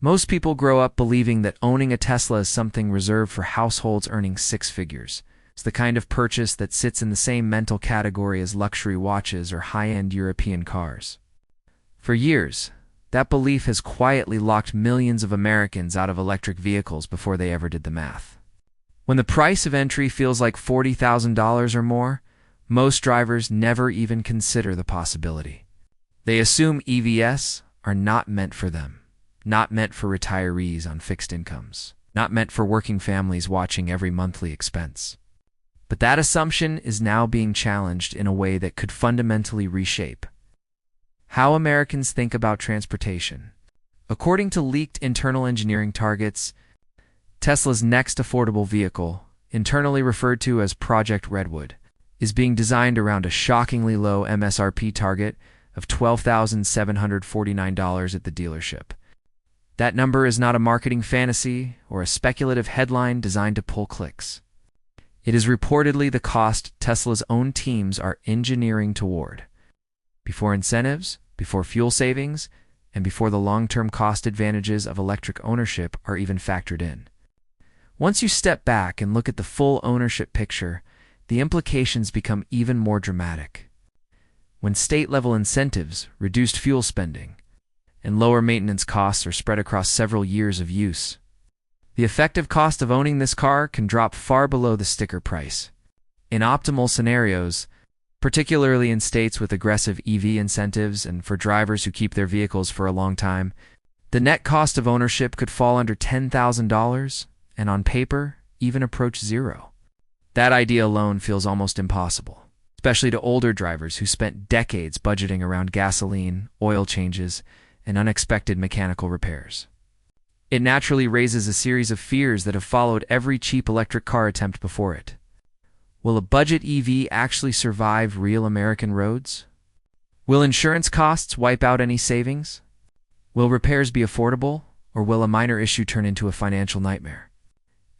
Most people grow up believing that owning a Tesla is something reserved for households earning six figures. It's the kind of purchase that sits in the same mental category as luxury watches or high-end European cars. For years, that belief has quietly locked millions of Americans out of electric vehicles before they ever did the math. When the price of entry feels like $40,000 or more, most drivers never even consider the possibility. They assume EVs are not meant for them, not meant for retirees on fixed incomes, not meant for working families watching every monthly expense. But that assumption is now being challenged in a way that could fundamentally reshape how Americans think about transportation. According to leaked internal engineering targets, Tesla's next affordable vehicle, internally referred to as Project Redwood, is being designed around a shockingly low MSRP target of $12,749 at the dealership. That number is not a marketing fantasy or a speculative headline designed to pull clicks. It is reportedly the cost Tesla's own teams are engineering toward, before incentives, before fuel savings, and before the long-term cost advantages of electric ownership are even factored in. Once you step back and look at the full ownership picture, the implications become even more dramatic. When state-level incentives, reduced fuel spending, and lower maintenance costs are spread across several years of use, the effective cost of owning this car can drop far below the sticker price. In optimal scenarios, particularly in states with aggressive EV incentives and for drivers who keep their vehicles for a long time, the net cost of ownership could fall under $10,000 and on paper, even approach zero. That idea alone feels almost impossible, especially to older drivers who spent decades budgeting around gasoline, oil changes, and unexpected mechanical repairs. It naturally raises a series of fears that have followed every cheap electric car attempt before it. Will a budget EV actually survive real American roads? Will insurance costs wipe out any savings? Will repairs be affordable, or will a minor issue turn into a financial nightmare?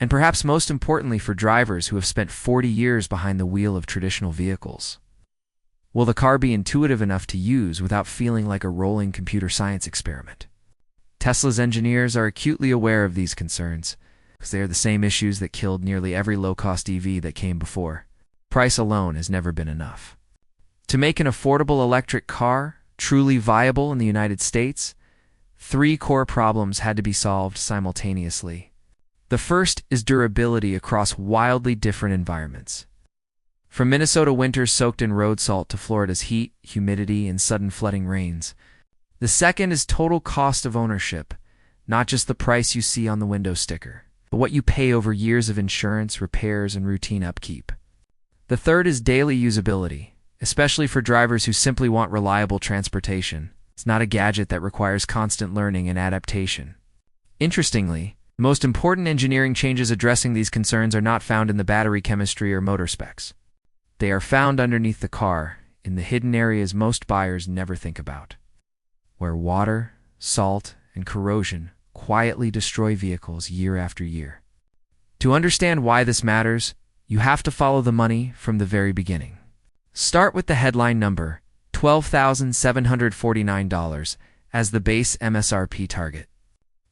And perhaps most importantly for drivers who have spent 40 years behind the wheel of traditional vehicles, will the car be intuitive enough to use without feeling like a rolling computer science experiment? Tesla's engineers are acutely aware of these concerns, because they are the same issues that killed nearly every low-cost EV that came before. Price alone has never been enough. To make an affordable electric car truly viable in the United States, three core problems had to be solved simultaneously. The first is durability across wildly different environments. From Minnesota winters soaked in road salt to Florida's heat, humidity, and sudden flooding rains. The second is total cost of ownership, not just the price you see on the window sticker, but what you pay over years of insurance, repairs, and routine upkeep. The third is daily usability, especially for drivers who simply want reliable transportation. It's not a gadget that requires constant learning and adaptation. Interestingly, the most important engineering changes addressing these concerns are not found in the battery chemistry or motor specs. They are found underneath the car, in the hidden areas most buyers never think about, where water, salt, and corrosion quietly destroy vehicles year after year. To understand why this matters, you have to follow the money from the very beginning. Start with the headline number, $12,749, as the base MSRP target.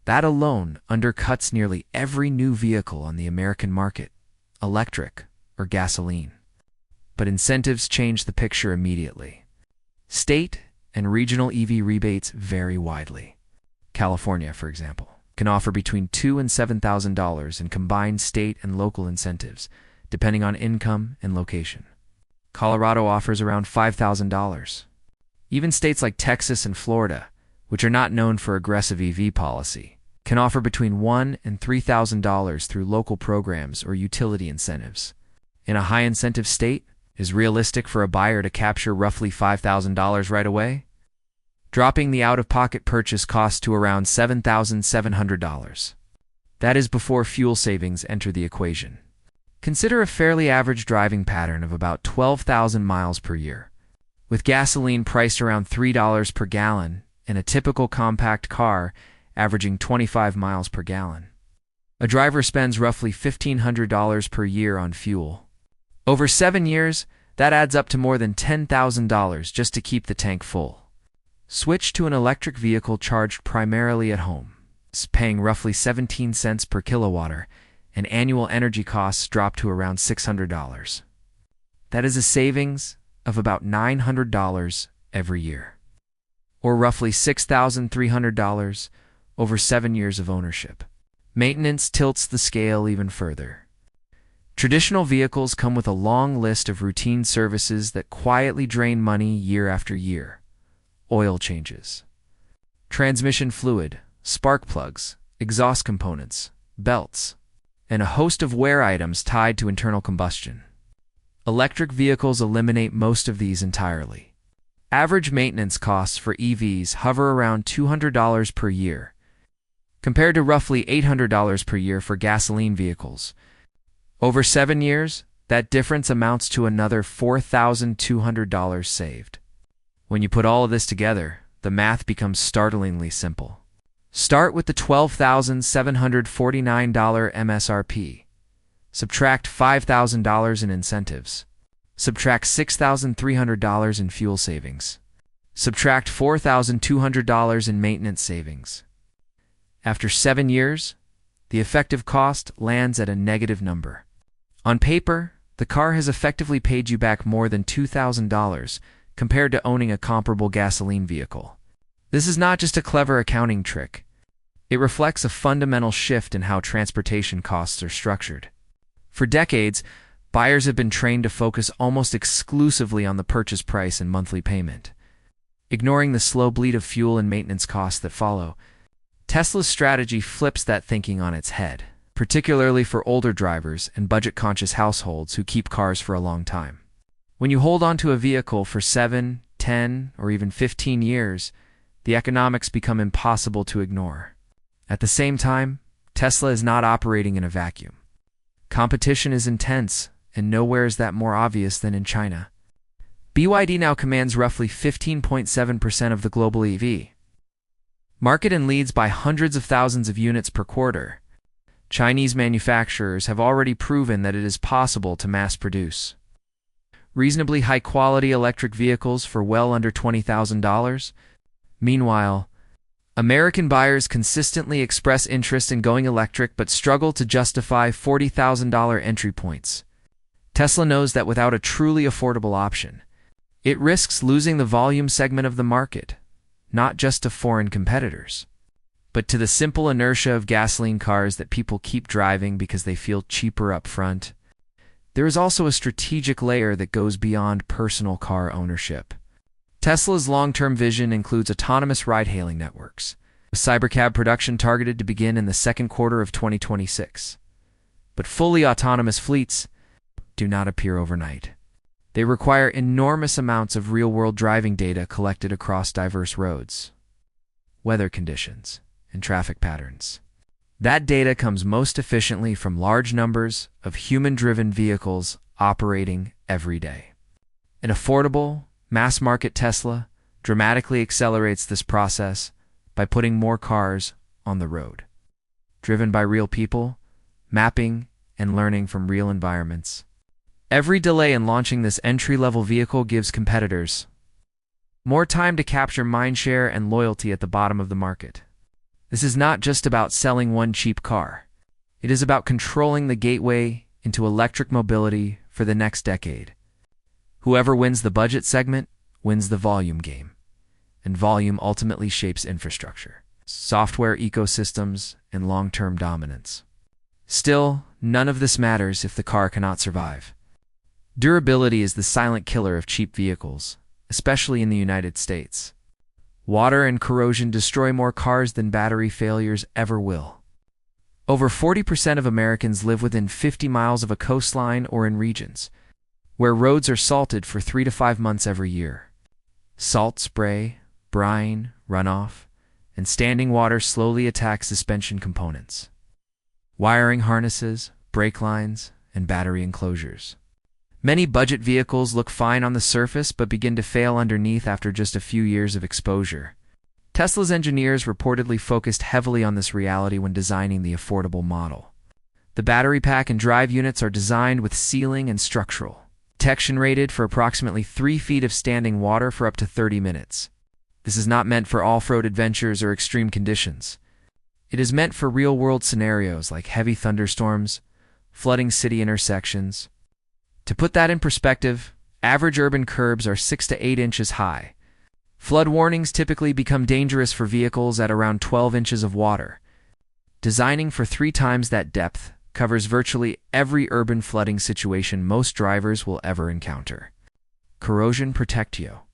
That alone undercuts nearly every new vehicle on the American market, electric or gasoline. But incentives change the picture immediately. State and regional EV rebates vary widely. California, for example, can offer between $2,000 and $7,000 in combined state and local incentives, depending on income and location. Colorado offers around $5,000. Even states like Texas and Florida, which are not known for aggressive EV policy, can offer between $1,000 and $3,000 through local programs or utility incentives. In a high-incentive state, is it realistic for a buyer to capture roughly $5,000 right away? Dropping the out-of-pocket purchase cost to around $7,700. That is before fuel savings enter the equation. Consider a fairly average driving pattern of about 12,000 miles per year, with gasoline priced around $3 per gallon and a typical compact car averaging 25 miles per gallon. A driver spends roughly $1,500 per year on fuel. Over 7 years, that adds up to more than $10,000 just to keep the tank full. Switch to an electric vehicle charged primarily at home. paying roughly 17 cents per kilowatt, and annual energy costs drop to around $600. That is a savings of about $900 every year, or roughly $6,300 over 7 years of ownership. Maintenance tilts the scale even further. Traditional vehicles come with a long list of routine services that quietly drain money year after year. Oil changes, transmission fluid, spark plugs, exhaust components, belts, and a host of wear items tied to internal combustion. Electric vehicles eliminate most of these entirely. Average maintenance costs for EVs hover around $200 per year, compared to roughly $800 per year for gasoline vehicles. Over 7 years, that difference amounts to another $4,200 saved. When you put all of this together, the math becomes startlingly simple. Start with the $12,749 MSRP. Subtract $5,000 in incentives. Subtract $6,300 in fuel savings. Subtract $4,200 in maintenance savings. After 7 years, the effective cost lands at a negative number. On paper, the car has effectively paid you back more than $2,000 compared to owning a comparable gasoline vehicle. This is not just a clever accounting trick. It reflects a fundamental shift in how transportation costs are structured. For decades, buyers have been trained to focus almost exclusively on the purchase price and monthly payment, ignoring the slow bleed of fuel and maintenance costs that follow. Tesla's strategy flips that thinking on its head, particularly for older drivers and budget-conscious households who keep cars for a long time. When you hold onto a vehicle for 7, 10, or even 15 years, the economics become impossible to ignore. At the same time, Tesla is not operating in a vacuum. Competition is intense, and nowhere is that more obvious than in China. BYD now commands roughly 15.7% of the global EV market and leads by hundreds of thousands of units per quarter. Chinese manufacturers have already proven that it is possible to mass produce reasonably high-quality electric vehicles for well under $20,000. Meanwhile, American buyers consistently express interest in going electric but struggle to justify $40,000 entry points. Tesla knows that without a truly affordable option, it risks losing the volume segment of the market, not just to foreign competitors, but to the simple inertia of gasoline cars that people keep driving because they feel cheaper up front. There is also a strategic layer that goes beyond personal car ownership. Tesla's long-term vision includes autonomous ride-hailing networks, with Cybercab production targeted to begin in the second quarter of 2026. But fully autonomous fleets do not appear overnight. They require enormous amounts of real-world driving data collected across diverse roads, weather conditions, and traffic patterns. That data comes most efficiently from large numbers of human-driven vehicles operating every day. An affordable, mass-market Tesla dramatically accelerates this process by putting more cars on the road, driven by real people, mapping and learning from real environments. Every delay in launching this entry-level vehicle gives competitors more time to capture mindshare and loyalty at the bottom of the market. This is not just about selling one cheap car. It is about controlling the gateway into electric mobility for the next decade. Whoever wins the budget segment wins the volume game, and volume ultimately shapes infrastructure, software ecosystems, and long-term dominance. Still, none of this matters if the car cannot survive. Durability is the silent killer of cheap vehicles, especially in the United States. Water and corrosion destroy more cars than battery failures ever will. Over 40% of Americans live within 50 miles of a coastline or in regions where roads are salted for 3 to 5 months every year. Salt spray, brine, runoff, and standing water slowly attack suspension components, wiring harnesses, brake lines, and battery enclosures. Many budget vehicles look fine on the surface but begin to fail underneath after just a few years of exposure. Tesla's engineers reportedly focused heavily on this reality when designing the affordable model. The battery pack and drive units are designed with sealing and structural protection rated for approximately 3 feet of standing water for up to 30 minutes. This is not meant for off-road adventures or extreme conditions. It is meant for real-world scenarios like heavy thunderstorms, flooding city intersections. To put that in perspective, average urban curbs are 6 to 8 inches high. Flood warnings typically become dangerous for vehicles at around 12 inches of water. Designing for 3 times that depth covers virtually every urban flooding situation most drivers will ever encounter. Corrosion Protectio.